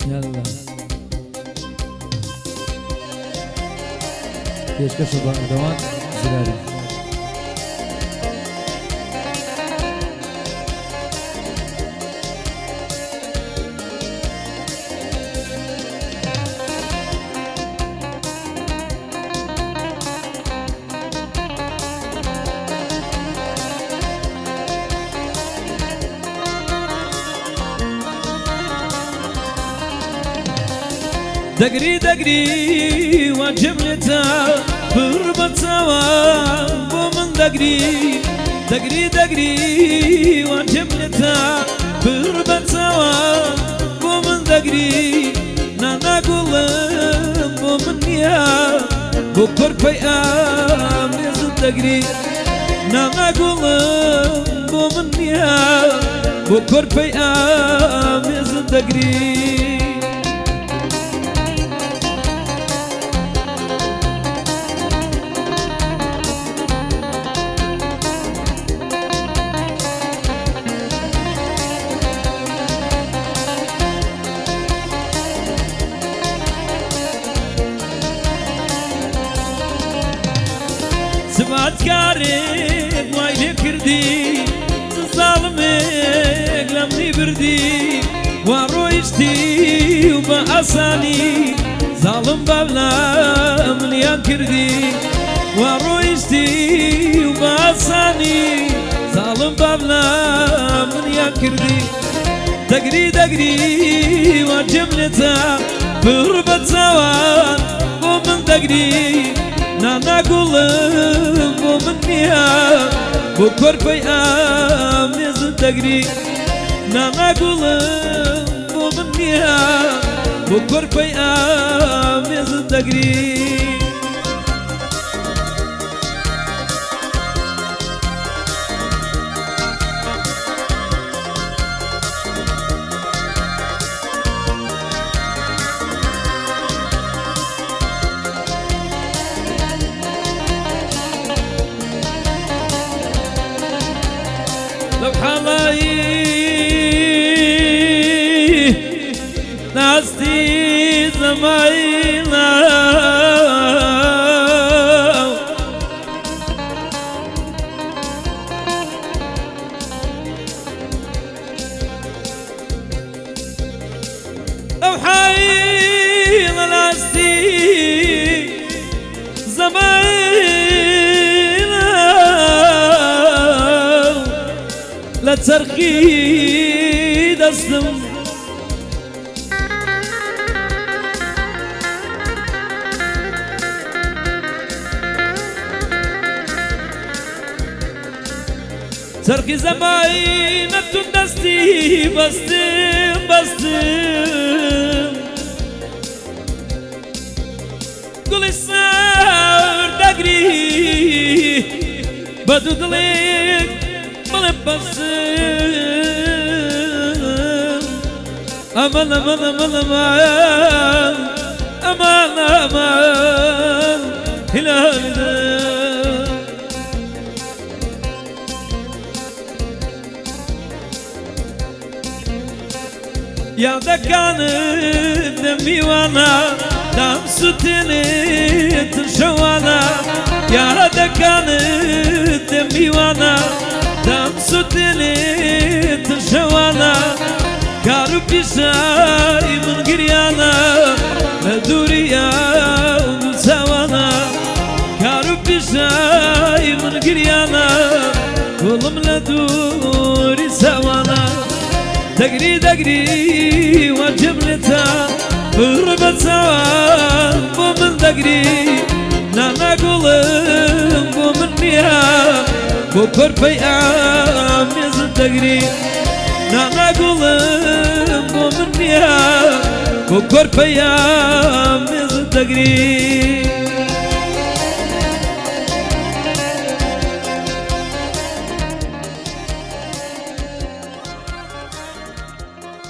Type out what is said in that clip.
يلا پێشکەش بە ئەردەوان زراری دقري دقري وجبلتا بربتاوا بومن دقري دقري دقري وجبلتا بربتاوا بومن دقري نانا قولم بومن يا بكر بيام يزد دقري نانا قولم بومن يا بكر بيام يزد دقري سبات كارك وايلي كردي ظالمك لمني بردي ورويشتي وبأساني ظالم بابلا مليان كردي ورويشتي وبأساني ظالم بابلا مليان كردي دقري دقري وجملتا بربت سوان ومن دقري نانا قولم بومن يا بكر بيام يزد دقري نانا قولم بومن يا بكر بيام يزد دقري لو حلاي ناستي زمايلنا لو حي ناستي زمايلنا لا ترخي دستم ترخي زماينة دستي بستم بستم قولي صار دقري بدو دليك أمان أمان أمان أمان أمان أمان هلال يا دكان دمي وانا دام ستني تشوانا يا دكان دمي وانا دام ستني تشوانا كارو بيشاي من قريانا لدوريا ونسوانا كارو بيشاي من قريانا كلهم لدوري سوانا دقري دقري وجبلتا بربت سوان بومن دقري نانا قولم بومن يا بكر بيام يزد دقري نانا قولم بومن يا بكر بيام يزد دقري